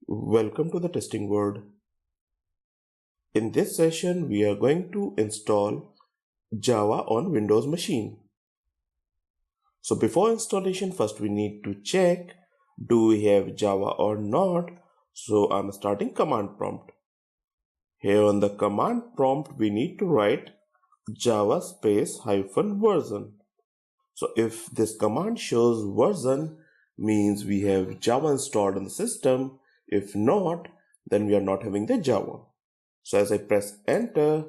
Welcome to the testing world. In this session, we are going to install Java on Windows machine. So before installation, first we need to check, do we have Java or not? So I'm starting command prompt. Here on the command prompt, we need to write Java space -version. So if this command shows version, means we have Java installed on the system. If not, then we are not having the Java. So as I press enter,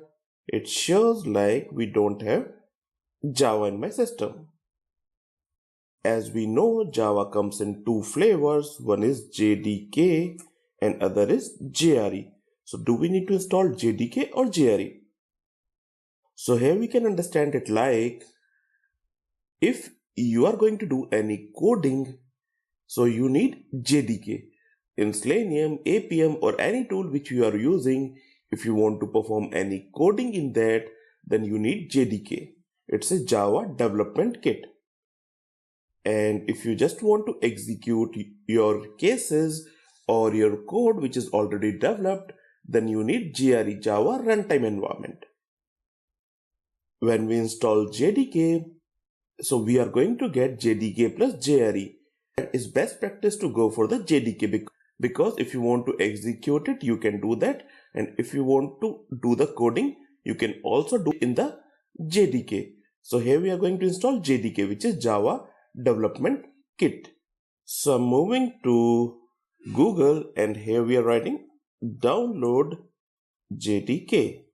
it shows like we don't have Java in my system. As we know, Java comes in two flavors. One is JDK and other is JRE. So do we need to install JDK or JRE? So here we can understand it like, if you are going to do any coding, so you need JDK. In Selenium, APM or any tool which you are using, if you want to perform any coding in that, then you need JDK. It's a Java development kit. And if you just want to execute your cases or your code which is already developed, then you need JRE, Java Runtime Environment. When we install JDK, so we are going to get JDK plus JRE. It is best practice to go for the JDK because if you want to execute it, you can do that. And if you want to do the coding, you can also do in the JDK. So here we are going to install JDK, which is Java Development Kit. So I'm moving to Google and here we are writing download JDK.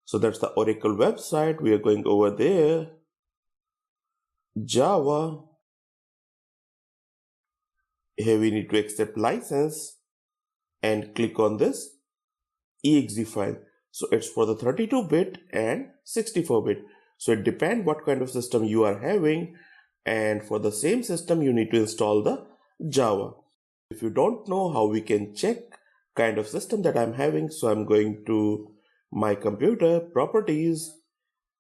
So that's the Oracle website. We are going over there. Java. Here we need to accept license and click on this exe file. So it's for the 32-bit and 64-bit. So it depends what kind of system you are having, and for the same system you need to install the Java. If you don't know how we can check kind of system that I'm having, so I'm going to my computer properties,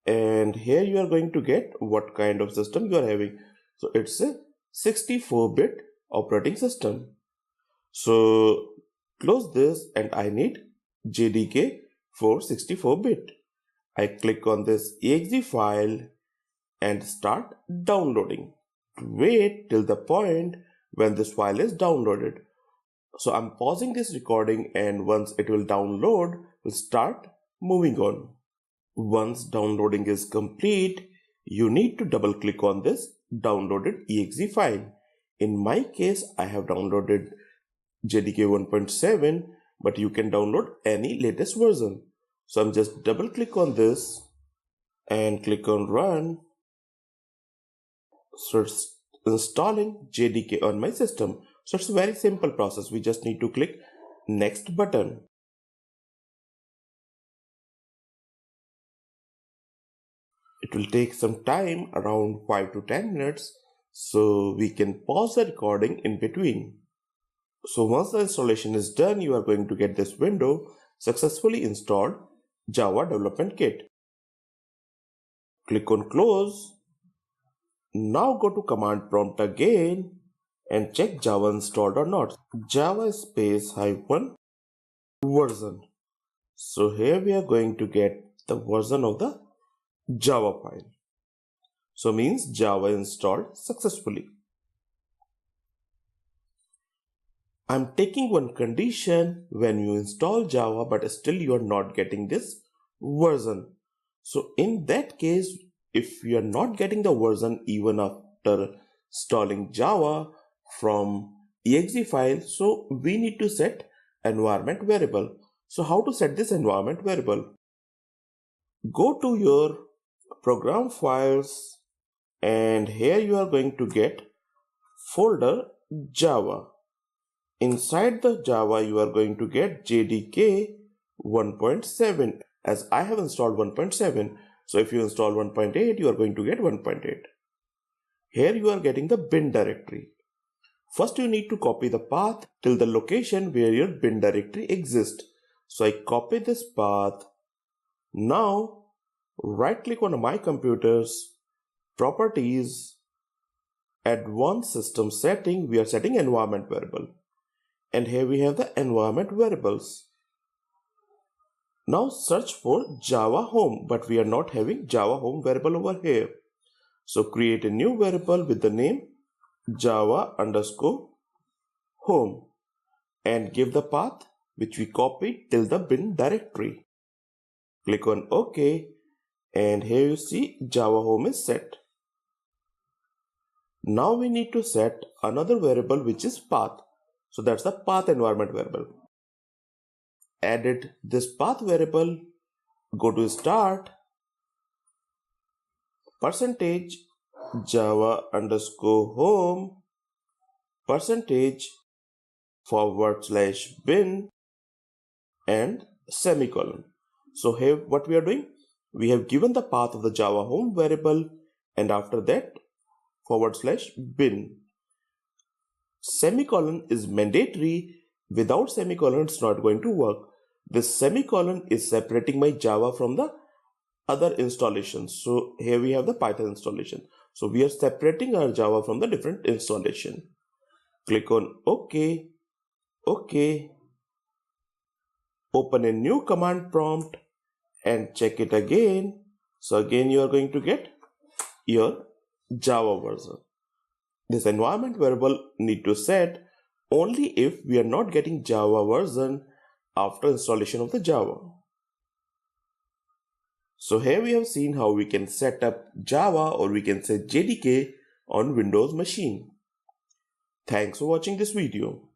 and here you are going to get what kind of system you are having. So it's a 64-bit operating system. So close this and I need JDK for 64-bit. I click on this exe file and start downloading. Wait till the point when this file is downloaded. So I'm pausing this recording, and once it will download, we'll start moving on. Once downloading is complete, you need to double click on this downloaded exe file. In my case, I have downloaded JDK 1.7, but you can download any latest version. So I'm just double click on this and click on run. So it's installing JDK on my system. So it's a very simple process. We just need to click next button. It will take some time, around 5 to 10 minutes. So we can pause the recording in between. So once the installation is done, you are going to get this window, successfully installed Java Development Kit. Click on close. Now go to command prompt again and check Java installed or not. Java space -version. So here we are going to get the version of the Java file. So means Java installed successfully. I'm taking one condition: when you install Java but still you are not getting this version. So in that case, if you are not getting the version even after installing Java from exe file, so we need to set environment variable. So how to set this environment variable? Go to your program files and here you are going to get folder Java. Inside the Java, you are going to get JDK 1.7, as I have installed 1.7. So if you install 1.8, you are going to get 1.8. Here you are getting the bin directory. First, you need to copy the path till the location where your bin directory exists. So I copy this path. Now, right click on my computer's properties, advanced system setting, we are setting environment variable. and here we have the environment variables. Now search for Java home, but we are not having Java home variable over here. So create a new variable with the name Java_home and give the path which we copied till the bin directory. Click on OK, and here you see Java home is set. Now we need to set another variable which is path. So that's the path environment variable. Edit this path variable, go to start, percentage Java_home, %/bin, and semicolon. So here what we are doing, we have given the path of the Java home variable, and after that /bin. Semicolon is mandatory. Without semicolon it's not going to work. This semicolon is separating my Java from the other installations. So here we have the Python installation. So we are separating our Java from the different installation. Click on OK. OK. Open a new command prompt and check it again. So again you are going to get your Java version. This environment variable need to set only if we are not getting Java version after installation of the Java. So here we have seen how we can set up Java, or we can say JDK, on Windows machine. Thanks for watching this video.